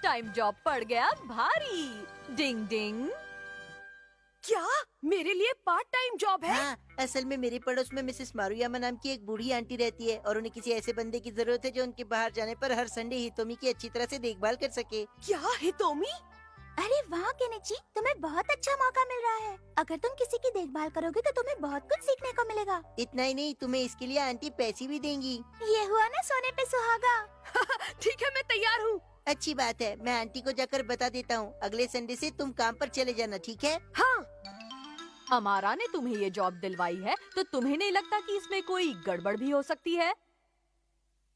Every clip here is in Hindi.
टाइम जॉब पड़ गया भारी। डिंग डिंग। क्या मेरे लिए पार्ट टाइम जॉब है? हाँ, असल में मेरे पड़ोस में मिसेस मारुयामा नाम की एक बूढ़ी आंटी रहती है और उन्हें किसी ऐसे बंदे की जरूरत है जो उनके बाहर जाने पर हर संडे हितोमी की अच्छी तरह से देखभाल कर सके। क्या हितोमी? अरे वाह केनिची, तुम्हें बहुत अच्छा मौका मिल रहा है। अगर तुम किसी की देखभाल करोगे तो तुम्हें बहुत कुछ सीखने को मिलेगा। इतना ही नहीं, तुम्हें इसके लिए आंटी पैसे भी देंगी। ये हुआ ना सोने पे सुहागा। ठीक है, मैं तैयार हूँ। अच्छी बात है, मैं आंटी को जाकर बता देता हूँ। अगले संडे से तुम काम पर चले जाना, ठीक है? हाँ। अमारा ने तुम्हें ये जॉब दिलवाई है तो तुम्हें नहीं लगता कि इसमें कोई गड़बड़ भी हो सकती है?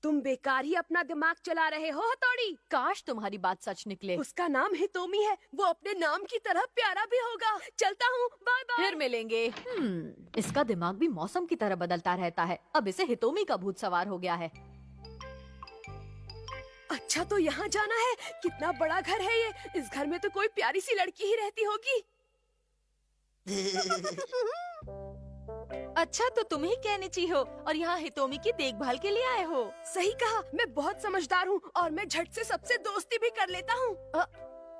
तुम बेकार ही अपना दिमाग चला रहे हो हथौड़ी। काश तुम्हारी बात सच निकले। उसका नाम हितोमी है, वो अपने नाम की तरह प्यारा भी होगा। चलता हूँ, बाय बाय। फिर मिलेंगे। इसका दिमाग भी मौसम की तरह बदलता रहता है। अब इसे हितोमी का भूत सवार हो गया है। अच्छा, तो यहाँ जाना है। कितना बड़ा घर है ये। इस घर में तो कोई प्यारी सी लड़की ही रहती होगी। अच्छा, तो तुम ही केनिची हो और यहाँ हितोमी की देखभाल के लिए आए हो। सही कहा, मैं बहुत समझदार हूँ और मैं झट से सबसे दोस्ती भी कर लेता हूँ।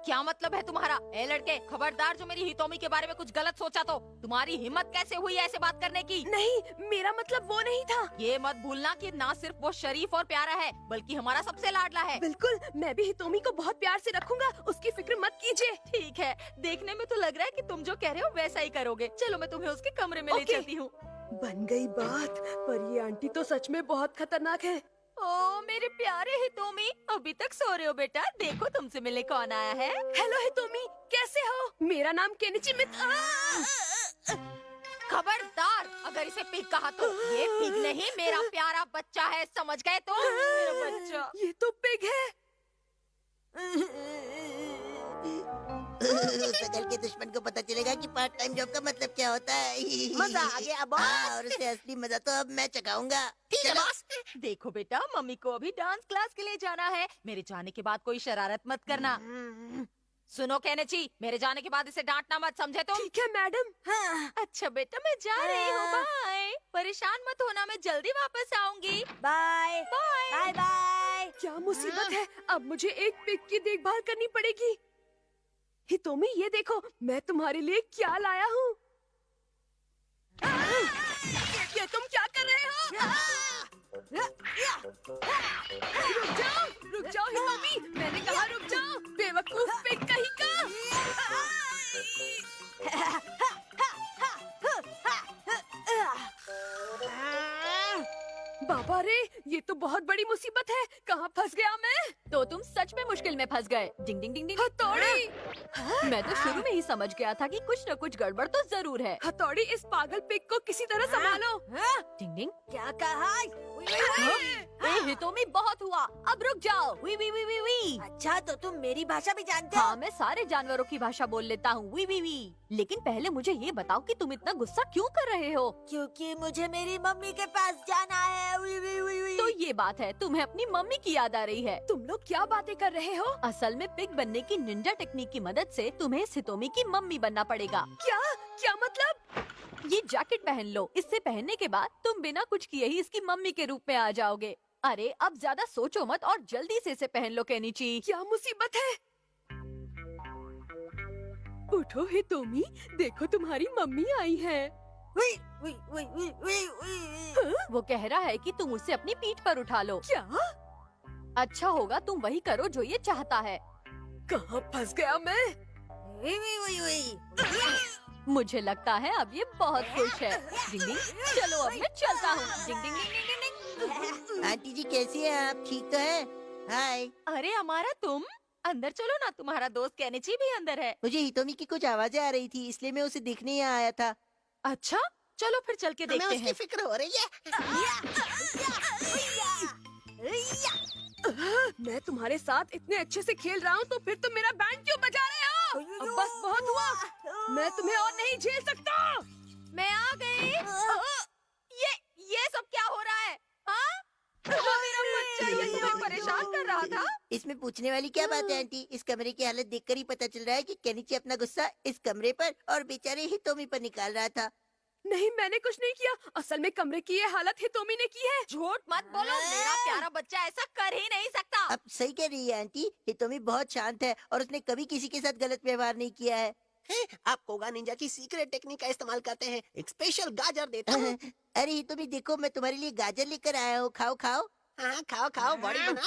क्या मतलब है तुम्हारा? ए लड़के, खबरदार जो मेरी हितोमी के बारे में कुछ गलत सोचा तो। तुम्हारी हिम्मत कैसे हुई ऐसे बात करने की? नहीं, मेरा मतलब वो नहीं था। ये मत भूलना कि ना सिर्फ वो शरीफ और प्यारा है बल्कि हमारा सबसे लाडला है। बिल्कुल, मैं भी हितोमी को बहुत प्यार से रखूंगा, उसकी फिक्र मत कीजिए। ठीक है, देखने में तो लग रहा है कि तुम जो कह रहे हो वैसा ही करोगे। चलो मैं तुम्हें उसके कमरे में ले ओके। चलती हूँ। बन गई बात, पर ये आंटी तो सच में बहुत खतरनाक है। ओ मेरे प्यारे हितोमी, अभी तक सो रहे हो बेटा? देखो तुमसे मिलने कौन आया है। हेलो हितोमी, कैसे हो? मेरा नाम केनिची खबरदार, अगर इसे पिग कहा तो। ये पिग नहीं, मेरा प्यारा बच्चा है, समझ गए तुम? मेरा बच्चा। ये तो पिग है। सकल के दुश्मन को पता चलेगा कि पार्ट टाइम जॉब का मतलब क्या होता है। मजा आ गया बॉस। हाँ, और उसे असली मजा तो अब मैं चखाऊंगा। ठीक है बॉस। देखो बेटा, मम्मी को अभी डांस क्लास के लिए जाना है। मेरे जाने के बाद कोई शरारत मत करना। सुनो केनिची, मेरे जाने के बाद इसे डांटना मत, समझे तुम? ठीक है मैडम। हाँ, अच्छा बेटा, मैं जा रही हूँ, बाय। परेशान मत होना, मैं जल्दी वापस आऊंगी। Bye bye. Bye bye. क्या मुसीबत है, अब मुझे एक पिग की देखभाल करनी पड़ेगी। हितोमी, ये देखो, मैं तुम्हारे लिए क्या लाया हूँ। ये तुम क्या कर रहे हो? रुक जाओ हितोमी, मैंने कहा रुक जाओ। बेवकूफ पिग कहीं का। बाबा रे, ये तो बहुत बड़ी मुसीबत है। कहाँ फंस गया मैं? तो तुम सच में मुश्किल में फंस गए। डिंग डिंग डिंग डिंग। हथौड़ी, मैं तो शुरू में ही समझ गया था कि कुछ न कुछ गड़बड़ तो जरूर है। हथौड़ी, इस पागल पिग को किसी तरह संभालो। डिंग डिंग। क्या कहा? ए हितोमी, बहुत हुआ, अब रुक जाओ। वी वी वी वी वी। अच्छा, तो तुम मेरी भाषा भी जानते हो? हाँ, मैं सारे जानवरों की भाषा बोल लेता हूँ। वी वी वी। लेकिन पहले मुझे ये बताओ कि तुम इतना गुस्सा क्यों कर रहे हो? क्योंकि मुझे मेरी मम्मी के पास जाना है। वी वी वी वी। तो ये बात है, तुम्हें अपनी मम्मी की याद आ रही है। तुम लोग क्या बातें कर रहे हो? असल में पिग बनने की निंजा टेक्निक की मदद से तुम्हें हितोमी की मम्मी बनना पड़ेगा। क्या क्या मतलब? ये जैकेट पहन लो। इससे पहनने के बाद तुम बिना कुछ किए ही इसकी मम्मी के रूप में आ जाओगे। अरे अब ज्यादा सोचो मत और जल्दी से इसे पहन लो केनिची। क्या मुसीबत है? उठो हितोमी, देखो तुम्हारी मम्मी आई है। वी वी वी वी वी वी। वो कह रहा है कि तुम उसे अपनी पीठ पर उठा लो। क्या? अच्छा होगा तुम वही करो जो ये चाहता है। कहाँ फंस गया मैं? वी वी वी वी। मुझे लगता है अब ये बहुत खुश है। डिंग डिंग। चलो अब मैं चलता हूँ। डिंग डिंग डिंग डिंग डिंग। आंटी जी कैसी है आप? ठीक तो है? हाय। अरे हमारा तुम अंदर चलो ना, तुम्हारा दोस्त केनिची भी अंदर है। मुझे हितोमी की कुछ आवाजें आ रही थी, इसलिए मैं उसे देखने यहाँ आया था। अच्छा, चलो फिर चल के हमें देखते उसकी हैं। फिक्र हो रही है। मैं तुम्हारे साथ इतने अच्छे से खेल रहा हूँ तो फिर तुम मेरा बैंड क्यों बजा रहे हो? अब बस बहुत हुआ, मैं तुम्हें और नहीं झेल सकता। मैं आ गई। ये सब क्या हो रहा है? हाँ? मेरा बच्चा ये तुम्हें परेशान कर रहा था। इसमें पूछने वाली क्या बात है आंटी? इस कमरे की हालत देखकर ही पता चल रहा है कि केनिची अपना गुस्सा इस कमरे पर और बेचारे हितोमी पर निकाल रहा था। नहीं, मैंने कुछ नहीं किया। असल में कमरे की ये हालत हितोमी ने की है। झूठ मत बोलो, मेरा प्यारा बच्चा ऐसा कर ही नहीं सकता। अब सही कह रही है आंटी, हितोमी बहुत शांत है और उसने कभी किसी के साथ गलत व्यवहार नहीं किया है। आप कोगा निंजा की सीक्रेट टेक्निक का इस्तेमाल करते हैं। एक स्पेशल गाजर देता हूँ। अरे हितोमी देखो, मैं तुम्हारे लिए गाजर लेकर आया हूँ, खाओ खाओ। हाँ, खाओ खाओ, बड़ी बनाओ।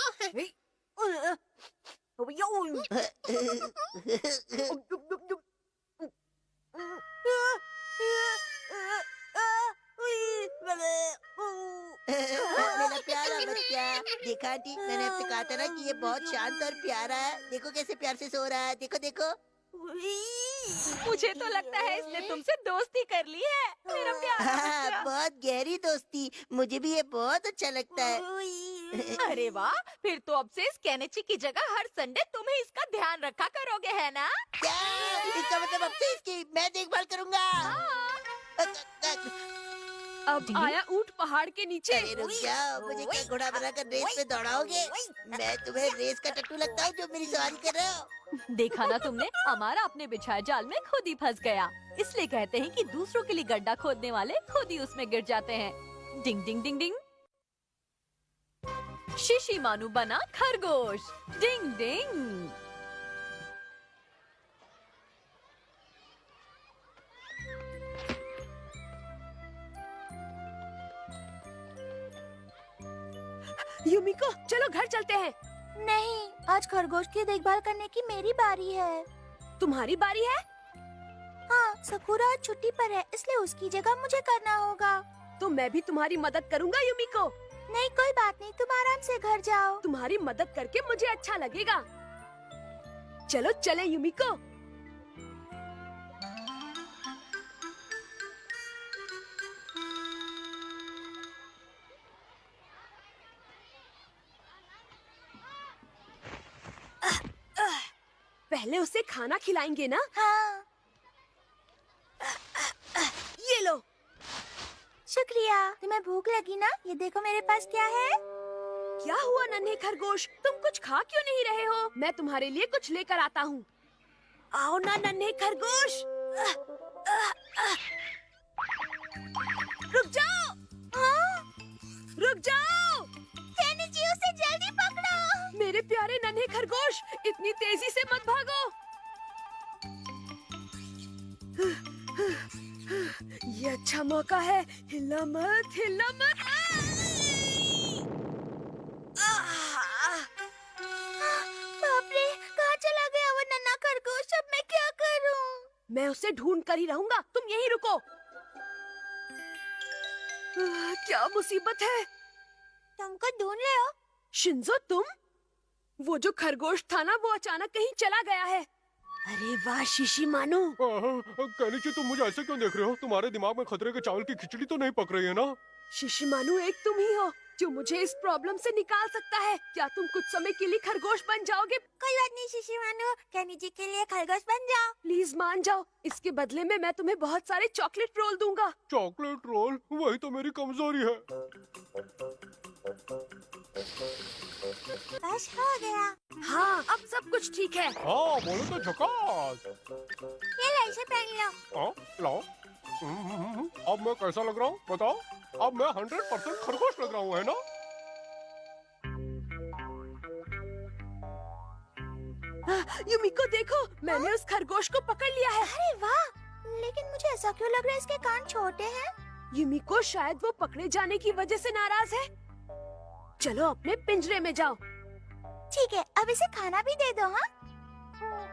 मेरा प्यारा बच्चा, देखा आंटी, मैंने आपसे कहा था ना कि ये बहुत शांत और प्यारा है। देखो कैसे प्यार से सो रहा है, देखो देखो। मुझे तो लगता है इसने तुमसे दोस्ती कर ली है, मेरा प्यारा हाँ, बच्चा। बहुत गहरी दोस्ती। मुझे भी ये बहुत अच्छा लगता है। अरे वाह, फिर तो अब से इस केनेची की जगह हर संडे तुम ही इसका ध्यान रखा करोगे, है ना? क्या? इसका मतलब अब से इसकी मैं देखभाल करूंगा। अब आया ऊंट पहाड़ के नीचे। अरे रुक जाओ, मुझे क्या घोड़ा बनाकर रेस पे दौड़ाओगे? मैं तुम्हें रेस का टट्टू लगता हूँ जो मेरी सवारी कर रहे हो। देखा ना तुमने, हमारा अपने बिछाए जाल में खुद ही फंस गया। इसलिए कहते हैं कि दूसरों के लिए गड्ढा खोदने वाले खुद ही उसमें गिर जाते हैं। डिंग डिंग डिंग डिंग। शिशी मानू बना खरगोश। डिंग डिंग। युमिको, चलो घर चलते हैं। नहीं, आज खरगोश की देखभाल करने की मेरी बारी है। तुम्हारी बारी है? हाँ, सकुरा आज छुट्टी पर है, इसलिए उसकी जगह मुझे करना होगा। तो मैं भी तुम्हारी मदद करूंगा युमिको। नहीं, कोई बात नहीं, तुम आराम से घर जाओ। तुम्हारी मदद करके मुझे अच्छा लगेगा। चलो चले युमिको। पहले उसे खाना खिलाएंगे ना। हाँ, ये लो। शुक्रिया। तुम्हें भूख लगी ना? ये देखो मेरे पास क्या है। क्या हुआ नन्हे खरगोश, तुम कुछ खा क्यों नहीं रहे हो? मैं तुम्हारे लिए कुछ लेकर आता हूँ। आओ ना नन्हे खरगोश। रुक जाओ। हाँ, रुक जाओ। केनिची, उसे जल्दी पकड़ो। मेरे प्यारे नन्हे खरगोश, इतनी तेजी से मत भागो। ये अच्छा मौका है, हिला मत, हिला मत। बाप रे, कहाँ चला गया वो नन्हा खरगोश? अब मैं क्या करूं? मैं उसे ढूंढ कर ही रहूंगा, तुम यहीं रुको। क्या मुसीबत है। तुमको ढूंढ ले हो? शिंजो, तुम? वो जो खरगोश था ना, वो अचानक कहीं चला गया है। अरे वाह शिशी मानो। केनिची, तुम मुझे ऐसे क्यों देख रहे हो? तुम्हारे दिमाग में खतरे के चावल की खिचड़ी तो नहीं पक रही है ना? शिशी मानो, एक तुम ही हो जो मुझे इस प्रॉब्लम से निकाल सकता है। क्या तुम कुछ समय के लिए खरगोश बन जाओगे? कोई बात नहीं शिशी मानो, केनिची के लिए खरगोश बन जाओ। प्लीज मान जाओ। इसके बदले में मैं तुम्हें बहुत सारे चॉकलेट रोल दूंगा। Chocolate roll? वही तो मेरी कमजोरी है। बस हो गया। हाँ, अब सब कुछ ठीक है। हाँ, बोलो तो झकास। ये लो, इसे पहन लो। हाँ, लाओ। अब मैं कैसा लग रहा हूँ बताओ? अब मैं 100% खरगोश लग रहा हूँ, है ना? युमिको देखो, मैंने उस खरगोश को पकड़ लिया है। अरे वाह, लेकिन मुझे ऐसा क्यों लग रहा है इसके कान छोटे हैं? युमिको, शायद वो पकड़े जाने की वजह से नाराज है। चलो अपने पिंजरे में जाओ। ठीक है, अब इसे खाना भी दे दो। हाँ,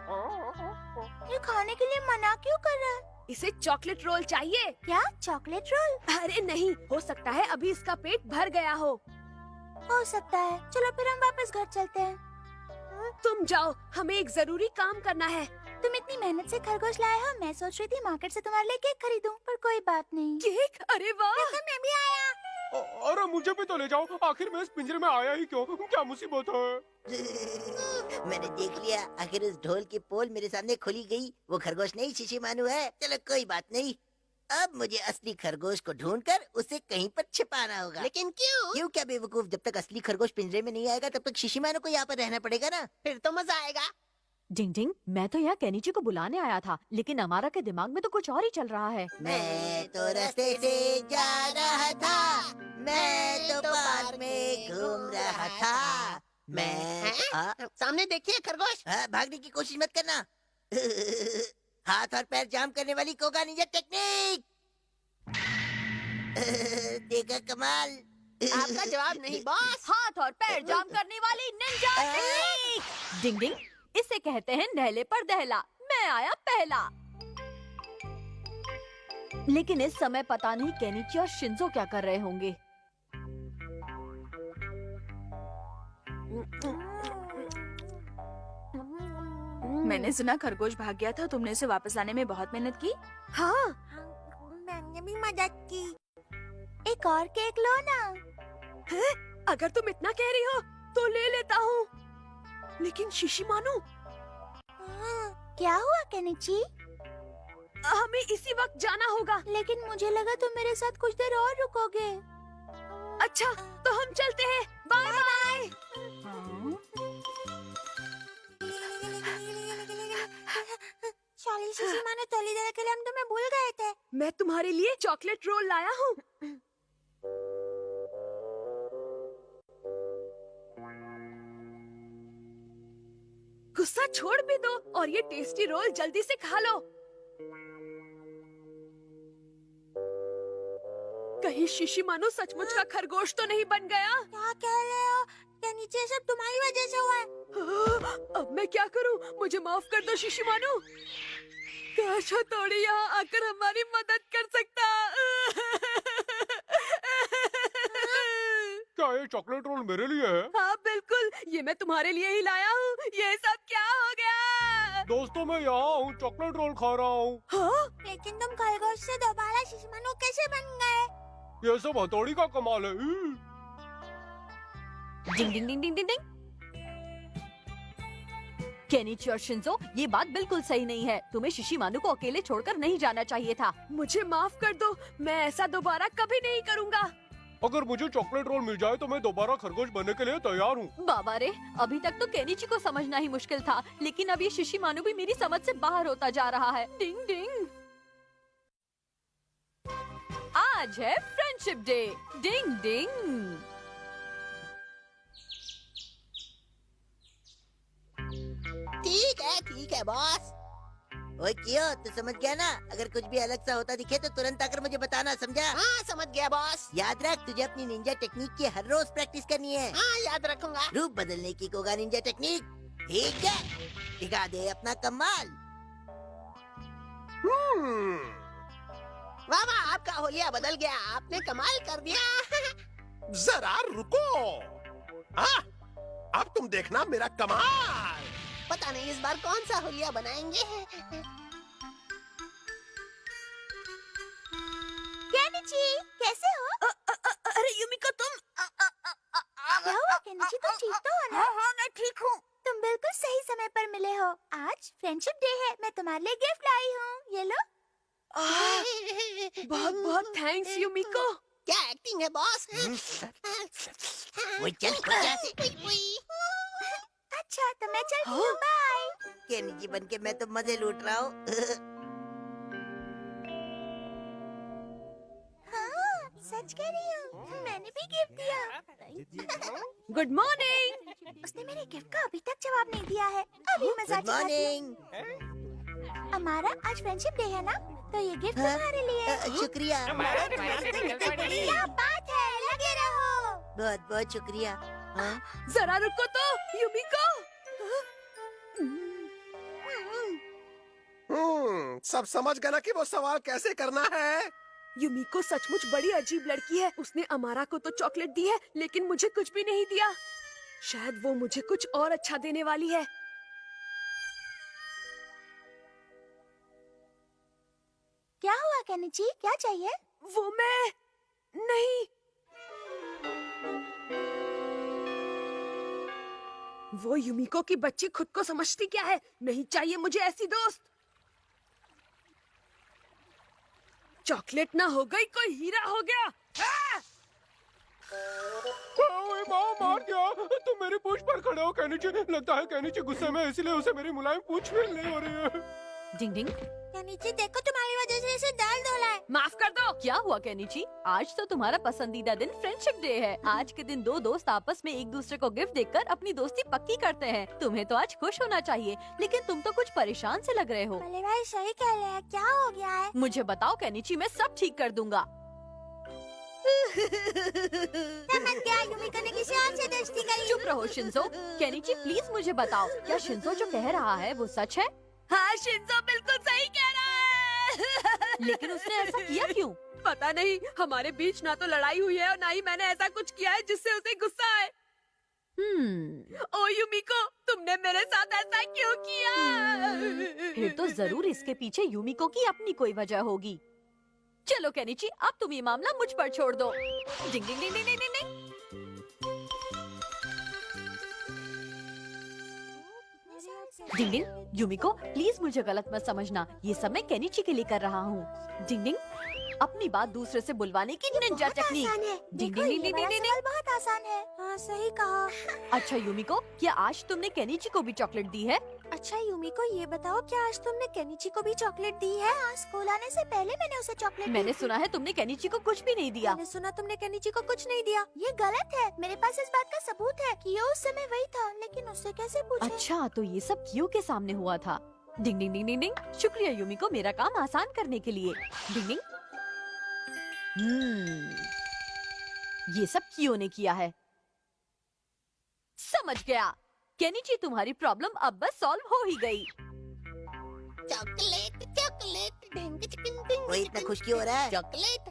ये खाने के लिए मना क्यों कर रहा है? इसे चॉकलेट रोल चाहिए। क्या चॉकलेट रोल? अरे नहीं, हो सकता है अभी इसका पेट भर गया हो सकता है। चलो फिर हम वापस घर चलते हैं। तुम जाओ, हमें एक जरूरी काम करना है। तुम इतनी मेहनत से खरगोश लाए हो, मैं सोच रही थी मार्केट से तुम्हारे लिए केक खरीदूं, पर कोई बात नहीं। केक? अरे वाह। देखो, मैं भी आया। अरे मुझे भी तो ले जाओ। आखिर मैं इस पिंजरे में आया ही क्यों? क्या मुसीबत है? मैंने देख लिया, आखिर उस ढोल की पोल मेरे सामने खुली गई। वो खरगोश नहीं शिशी मानू है। चलो कोई बात नहीं, अब मुझे असली खरगोश को ढूंढकर उसे कहीं पर छिपाना होगा। लेकिन क्यों? क्यों क्या बेवकूफ, जब तक असली खरगोश पिंजरे में नहीं आएगा तब तक शिशी मानू को यहाँ पर रहना पड़ेगा ना। फिर तो मजा आएगा। डिंग डिंग, मैं तो यहाँ केनिची को बुलाने आया था, लेकिन अमारा के दिमाग में तो कुछ और ही चल रहा है। मैं तो रास्ते से जा रहा था, मैं तो पार्क में घूम रहा था, मैं सामने देखिए खरगोश। भागने की कोशिश मत करना। हाथ और पैर जाम करने वाली कोगा निंजा टेक्निक। देखा कमाल। आपका जवाब नहीं बॉस। हाथ और पैर जाम करने वाली निंजा टेक्निक। डिंग डिंग, इसे कहते हैं नहले पर दहला। मैं आया पहला। लेकिन इस समय पता नहीं केनिची और शिंजो क्या कर रहे होंगे। मैंने सुना खरगोश भाग गया था, तुमने उसे वापस लाने में बहुत मेहनत की। हाँ, मैंने भी मदद की। एक और केक लो ना। अगर तुम इतना कह रही हो तो ले लेता हूँ। लेकिन शिशिमानु, क्या हुआ केनिची? हमें इसी वक्त जाना होगा। लेकिन मुझे लगा तुम मेरे साथ कुछ देर और रुकोगे। अच्छा, तो हम चलते हैं। Bye bye. शाली शिशिमानु, थोड़ी देर के लिए हम तुम्हें भूल गए थे। मैं तुम्हारे लिए चॉकलेट रोल लाया हूँ। गुस्सा छोड़ भी दो और ये टेस्टी रोल जल्दी से खा लो। कहीं शिशिमानु सचमुच का खरगोश तो नहीं बन गया? क्या कह रहे हो? क्या नीचे सब तुम्हारी वजह से हुआ है? अब मैं क्या करूं? मुझे माफ कर दो शिशिमानु। काश हथौड़ी यहाँ आकर हमारी मदद कर सकता। क्या ये चॉकलेट रोल मेरे लिए है? हाँ बिल्कुल, ये मैं तुम्हारे लिए ही लाया हूँ। ये सब क्या हो गया? दोस्तों मैं यहाँ हूँ, चॉकलेट रोल खा रहा हूँ। हाँ? लेकिन तुम खरगोश से दोबारा शिशिमानु कैसे बन गए? ये सब हथौड़ी का कमाल है। डिंग डिंग डिंग डिंग डिंग डिंग। केनिची और शिंजो, ये बात बिल्कुल सही नहीं है। तुम्हें शिशिमानु को अकेले छोड़कर नहीं जाना चाहिए था। मुझे माफ कर दो, मैं ऐसा दोबारा कभी नहीं करूँगा। अगर मुझे चॉकलेट रोल मिल जाए तो मैं दोबारा खरगोश बनने के लिए तैयार हूँ। बाबा रे, अभी तक तो केनिची को समझना ही मुश्किल था, लेकिन अब ये शिशिमानु भी मेरी समझ से बाहर होता जा रहा है। डिंग डिंग। आज है फ्रेंडशिप डे। डिंग डिंग। ठीक है बॉस। ओए कियो, तू समझ गया ना? अगर कुछ भी अलग सा होता दिखे तो तुरंत आकर मुझे बताना, समझा? हाँ समझ गया बॉस। याद रख, तुझे अपनी निंजा टेक्निक की हर रोज प्रैक्टिस करनी है। हाँ याद रखूंगा। रूप बदलने की कोगा निंजा टेक्निक। ठीक है, दिखा दे अपना कमाल। वाह वाह, आपका होलिया बदल गया। आपने कमाल कर दिया। जरा रुको। हाँ, अब तुम देखना मेरा कमाल। पता नहीं इस बार कौन सा होलिया बनाएंगे। केनिची, कैसे हो? अरे युमिको, तुम क्या हुआ केनिची, तुम ठीक तो हो ना? हाँ मैं ठीक हूँ। तुम बिल्कुल सही समय पर मिले हो। आज फ्रेंडशिप डे है, मैं तुम्हारे लिए गिफ्ट लाई हूँ। ये लो। बहुत बहुत थैंक्स युमिको। क्या एक्टिंग है बॉस। वो चल अच्छा, तो मैं चलती हूँ। बाय। केनिची बन के मैं तो मजे लूट रहा हूँ। हाँ, सच कह रही हूँ, मैंने भी गिफ्ट दिया। Good morning. उसने मेरे गिफ्ट का अभी तक जवाब नहीं दिया है। अभी मजा गुड मॉर्निंग। हमारा आज फ्रेंडशिप डे है ना, तो ये गिफ्ट तुम्हारे लिए। शुक्रिया। क्या बात है, लगे रहो। बहुत बहुत शुक्रिया। हाँ? जरा रुको तो युमिको। सब समझ गए ना कि वो सवाल कैसे करना है। युमिको सचमुच बड़ी अजीब लड़की है। उसने अमारा को तो चॉकलेट दी है, लेकिन मुझे कुछ भी नहीं दिया। शायद वो मुझे कुछ और अच्छा देने वाली है। क्या हुआ केनिची, क्या चाहिए? वो मैं नहीं। वो युमिको की बच्ची खुद को समझती क्या है? नहीं चाहिए मुझे ऐसी दोस्त। चॉकलेट ना हो गई, कोई हीरा हो गया। ओए माँ, मार दिया। तुम मेरी पूंछ पर खड़े हो केनिची। लगता है केनिची गुस्से में, इसलिए उसे मेरी मुलायम पूंछ फील नहीं हो रही है। डिंग डिंग। केनिची देखो, तुम्हारी वजह से इसे दर्द हो रहा है। माफ कर दो। क्या हुआ केनिची? आज तो तुम्हारा पसंदीदा दिन फ्रेंडशिप डे है। आज के दिन दो दोस्त आपस में एक दूसरे को गिफ्ट देकर अपनी दोस्ती पक्की करते हैं। तुम्हें तो आज खुश होना चाहिए, लेकिन तुम तो कुछ परेशान से लग रहे हो। बड़े भाई सही कह रहे हैं, क्या हो गया है? मुझे बताओ केनिची, मैं सब ठीक कर दूंगा। समझ गया, यूमिको ने किसी और से दोस्ती करी। चुप रहो शिंजो। केनिची प्लीज मुझे बताओ, क्या शिंजो जो कह रहा है वो सच है? हाँ, शिंजो बिल्कुल सही कह रहा है। लेकिन उसने ऐसा किया क्यों? पता नहीं, हमारे बीच ना तो लड़ाई हुई है और ना ही मैंने ऐसा कुछ किया है जिससे उसे गुस्सा आए। ओ यूमिको, तुमने मेरे साथ ऐसा क्यों किया? फिर तो जरूर इसके पीछे यूमिको की अपनी कोई वजह होगी। चलो केनिची, अब तुम ये मामला मुझ पर छोड़ दो। डिंग डिंग डिंग डिंग डिंग डिंग। डिंग डिंग। यूमिको प्लीज मुझे गलत मत समझना, ये सब मैं केनिची के लिए कर रहा हूँ। डिंग डिंग। अपनी बात दूसरे से बुलवाने की निंजा टेक्निक। आसान है। डिंग देखो, डिंग ये डिंग बड़ा डिंग डिंग। सवाल बहुत आसान है। हाँ, सही कहा। अच्छा यूमिको, क्या आज तुमने केनिची को भी चॉकलेट दी है? अच्छा यूमिको, ये बताओ, क्या आज तुमने केनिची को भी चॉकलेट दी है? आज स्कूल आने से पहले मैंने उसे चॉकलेट मैंने दी। सुना है तुमने केनिची को कुछ भी नहीं दिया। मैंने सुना तुमने केनिची को कुछ नहीं दिया। ये गलत है। मेरे पास इस बात का सबूत है कि ये उस समय वही था, लेकिन उससे कैसे पूछे? अच्छा, तो ये सब क्यों के सामने हुआ था? डिंग डिंग डिंग डिंग डिंग। शुक्रिया यूमिको, मेरा काम आसान करने के लिए। डिंग डिंग। ये सब क्यों ने किया है? समझ गया। केनिची, तुम्हारी प्रॉब्लम अब बस सॉल्व हो ही गई। Chocolate chocolate. वो इतना खुश क्यों हो रहा है? चॉकलेट।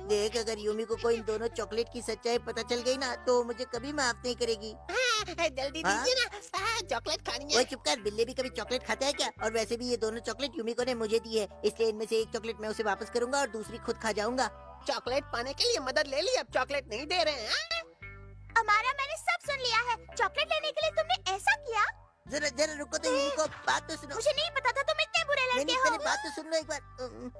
देख, अगर यूमिको को इन दोनों चॉकलेट की सच्चाई पता चल गई ना, तो मुझे कभी माफ नहीं करेगी। जल्दी हाँ? दीजिए ना, चॉकलेट खानी ओए है। चुप कर, बिल्ली भी कभी चॉकलेट खाता है क्या? और वैसे भी ये दोनों चॉकलेट यूमिको ने मुझे दी है, इसलिए इनमें से एक चॉकलेट मैं उसे वापस करूंगा और दूसरी खुद खा जाऊंगा। चॉकलेट पाने के लिए मदद ले ली, अब चॉकलेट नहीं दे रहे हैं। अमारा, मैंने सब सुन लिया है। चॉकलेट लेने के लिए तुमने ऐसा किया? जरा जरा रुको तो यूमिको, बात तो सुनो। मुझे नहीं पता था तुम इतने बुरे नहीं लड़के नहीं, हो। पहले बात तो सुन लो एक बार।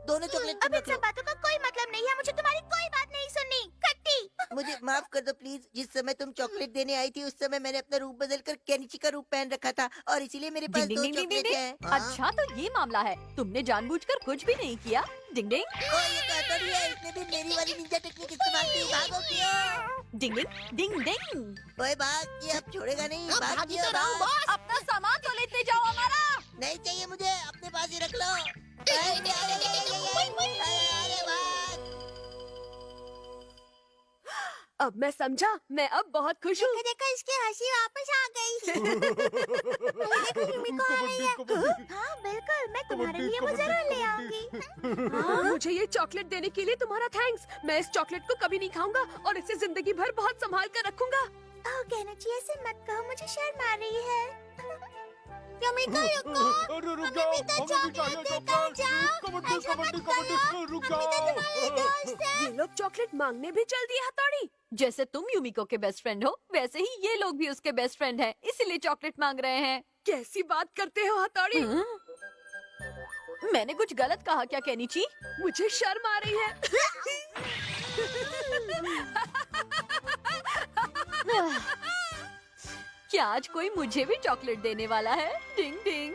दोनों चॉकलेट अब इन सब बातों का कोई मतलब नहीं है। मुझे तुम्हारी कोई बात नहीं सुननी। खट्टी। मुझे माफ कर दो प्लीज। जिस समय तुम चॉकलेट देने आई थी, उस समय मैंने अपना रूप बदलकर केनिची का रूप पहन रखा था, और इसीलिए मेरे पास डिंग दो डिंग डिंग डिंग चॉकलेट डिंग। हैं। हाँ? अच्छा, तो ये मामला है। तुमने जानबूझकर कुछ भी नहीं किया। डिंग डिंग ओ, ये कहता भी है, इसने भी मेरी वाली निंजा टेक्निक इस्तेमाल की। भागो क्यों? डिंग डिंग डिंग डिंग। ओए भाग, ये अब छोड़ेगा नहीं। अब भाग भागी क्यों? तो रहा हूँ, भाग। अपना सामान तो लेते जाओ हमारा। नहीं चाहिए मुझे, अपने पास ही रख लो। अरे भाग। अब मैं समझा। मैं अब बहुत खुश हूँ। देखो देखो, इसकी हंसी वापस आ गई। देखो, यूमिको आ रही है। हाँ बिल्कुल, मैं तुम्हारे लिए वो जरूर ले आऊंगी। हाँ, मुझे ये चॉकलेट देने के लिए तुम्हारा थैंक्स। मैं इस चॉकलेट को कभी नहीं खाऊंगा और इसे जिंदगी भर बहुत संभाल कर रखूंगा। ओह केनिची, ऐसे मत कहो, मुझे शर्म आ रही है। यूमिको रुको, अरे रुक हमें जाओ, भी तो हमें भी चॉकलेट चाहिए देकर चॉकलेट। जाओ। कबड्डी ऐसा मत कबड्डी करो, कबड्डी, रुक हम भी तो तुम्हारे जाओ। दोस्त हैं। ये लोग चॉकलेट मांगने भी चल दिए हथौड़ी। जैसे तुम यूमिको के बेस्ट फ्रेंड हो, वैसे ही ये लोग भी उसके बेस्ट फ्रेंड हैं, इसीलिए चॉकलेट मांग रहे हैं। कैसी बात करते हो हथौड़ी? मैंने कुछ गलत कहा क्या केनिची? मुझे शर्म आ रही है। क्या आज कोई मुझे भी चॉकलेट देने वाला है? डिंग डिंग।